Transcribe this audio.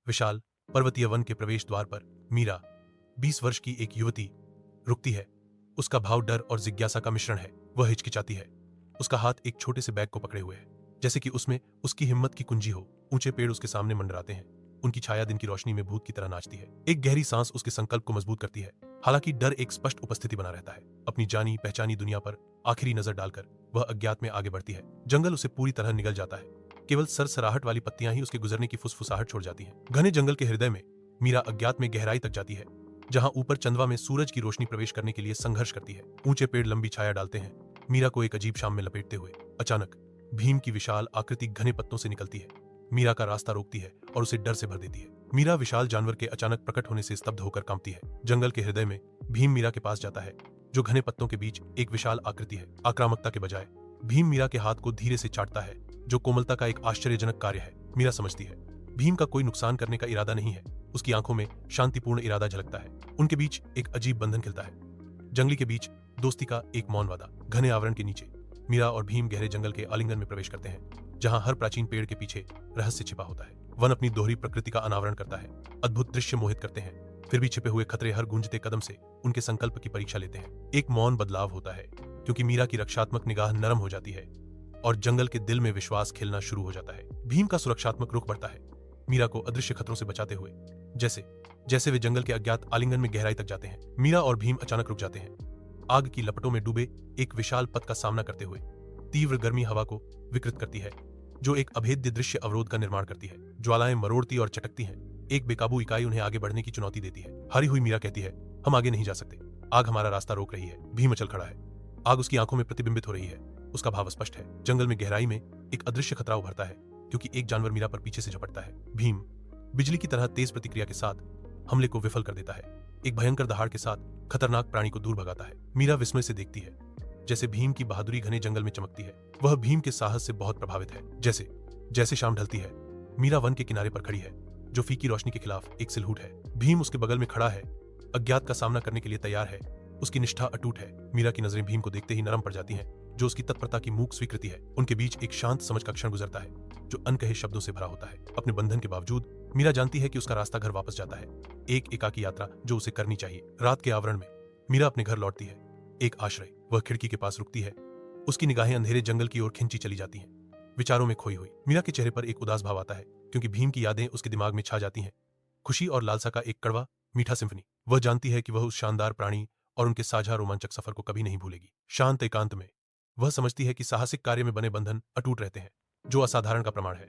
विशाल पर्वतीय वन के प्रवेश द्वार पर मीरा 20 वर्ष की एक युवती रुकती है। उसका भाव डर और जिज्ञासा का मिश्रण है। वह हिचकिचाती है। उसका हाथ एक छोटे से बैग को पकड़े हुए है, जैसे कि उसमें उसकी हिम्मत की कुंजी हो। ऊंचे पेड़ उसके सामने मंडराते हैं। उनकी छाया दिन की रोशनी में भूत की तरह नाचती है। एक गहरी सांस उसके संकल्प को मजबूत करती है। हालांकि डर एक स्पष्ट उपस्थिति बना रहता है। अपनी जानी पहचानी दुनिया पर आखिरी नजर डालकर वह अज्ञात में आगे बढ़ती है। जंगल उसे पूरी तरह निगल जाता है। केवल सरसराहट वाली पत्तियां ही उसके गुजरने की फुसफुसाहट छोड़ जाती हैं। घने जंगल के हृदय में मीरा अज्ञात में गहराई तक जाती है, जहां ऊपर चंदवा में सूरज की रोशनी प्रवेश करने के लिए संघर्ष करती है। ऊंचे पेड़ लंबी छाया डालते हैं, मीरा को एक अजीब शाम में लपेटते हुए। अचानक भीम की विशाल आकृति घने पत्तों से निकलती है, मीरा का रास्ता रोकती है और उसे डर से भर देती है। मीरा विशाल जानवर के अचानक प्रकट होने से स्तब्ध होकर कांपती है। जंगल के हृदय में भीम मीरा के पास जाता है, जो घने पत्तों के बीच एक विशाल आकृति है। आक्रामकता के बजाय भीम मीरा के हाथ को धीरे से चाटता है, जो कोमलता का एक आश्चर्यजनक कार्य है। मीरा समझती है भीम का कोई नुकसान करने का इरादा नहीं है। उसकी आंखों में शांतिपूर्ण इरादा झलकता है। उनके बीच एक अजीब बंधन खिलता है, जंगली के बीच दोस्ती का एक मौन वादा। घने आवरण के नीचे मीरा और भीम गहरे जंगल के आलिंगन में प्रवेश करते हैं, जहां हर प्राचीन पेड़ के पीछे रहस्य छिपा होता है। वन अपनी दोहरी प्रकृति का अनावरण करता है। अद्भुत दृश्य मोहित करते हैं, फिर भी छिपे हुए खतरे हर गूंजते कदम से उनके संकल्प की परीक्षा लेते हैं। एक मौन बदलाव होता है, क्योंकि मीरा की रक्षात्मक निगाह नरम हो जाती है और जंगल के दिल में विश्वास खिलना शुरू हो जाता है। भीम का सुरक्षात्मक रुख बढ़ता है, मीरा को अदृश्य खतरों से बचाते हुए। जैसे जैसे वे जंगल के अज्ञात आलिंगन में गहराई तक जाते हैं, मीरा और भीम अचानक रुक जाते हैं। आग की लपटों में डूबे एक विशाल पथ का सामना करते हुए तीव्र गर्मी हवा को विकृत करती है, जो एक अभेद्य दृश्य अवरोध का निर्माण करती है। ज्वालाएं मरोड़ती और चटकती हैं। एक बेकाबू इकाई उन्हें आगे बढ़ने की चुनौती देती है। हारी हुई मीरा कहती है, हम आगे नहीं जा सकते, आग हमारा रास्ता रोक रही है। भीम अचल खड़ा है। आग उसकी आंखों में प्रतिबिंबित हो रही है। उसका भाव स्पष्ट है। जंगल में गहराई में एक अदृश्य खतरा उभरता है, क्योंकि एक जानवर मीरा पर पीछे से झपटता है। भीम बिजली की तरह तेज प्रतिक्रिया के साथ हमले को विफल कर देता है। एक भयंकर दहाड़ के साथ खतरनाक प्राणी को दूर भगाता है। मीरा विस्मय से देखती है, जैसे भीम की बहादुरी घने जंगल में चमकती है। वह भीम के साहस से बहुत प्रभावित है। जैसे जैसे शाम ढलती है, मीरा वन के किनारे पर खड़ी है, जो फीकी रोशनी के खिलाफ एक सिलहूट है। भीम उसके बगल में खड़ा है, अज्ञात का सामना करने के लिए तैयार है। उसकी निष्ठा अटूट है। मीरा की नजरें भीम को देखते ही नरम पड़ जाती हैं, जो उसकी तत्परता की मूक स्वीकृति है। उनके बीच एक शांत समझ का क्षण गुजरता है, जो अनकहे शब्दों से भरा होता है। अपने बंधन के बावजूद मीरा जानती है कि उसका रास्ता घर वापस जाता है, एक एकाकी यात्रा जो उसे करनी चाहिए। रात के आवरण में मीरा अपने घर लौटती है, एक आश्रय। वह खिड़की के पास रुकती है। उसकी निगाहें अंधेरे जंगल की ओर खिंची चली जाती हैं, विचारों में खोई हुई। मीरा के चेहरे पर एक उदास भाव आता है, क्योंकि भीम की यादें उसके दिमाग में छा जाती हैं। खुशी और लालसा का एक कड़वा मीठा सिम्फनी। वह जानती है कि वह उस शानदार प्राणी और उनके साझा रोमांचक सफर को कभी नहीं भूलेगी। शांत एकांत में वह समझती है कि साहसिक कार्य में बने बंधन अटूट रहते हैं, जो असाधारण का प्रमाण है।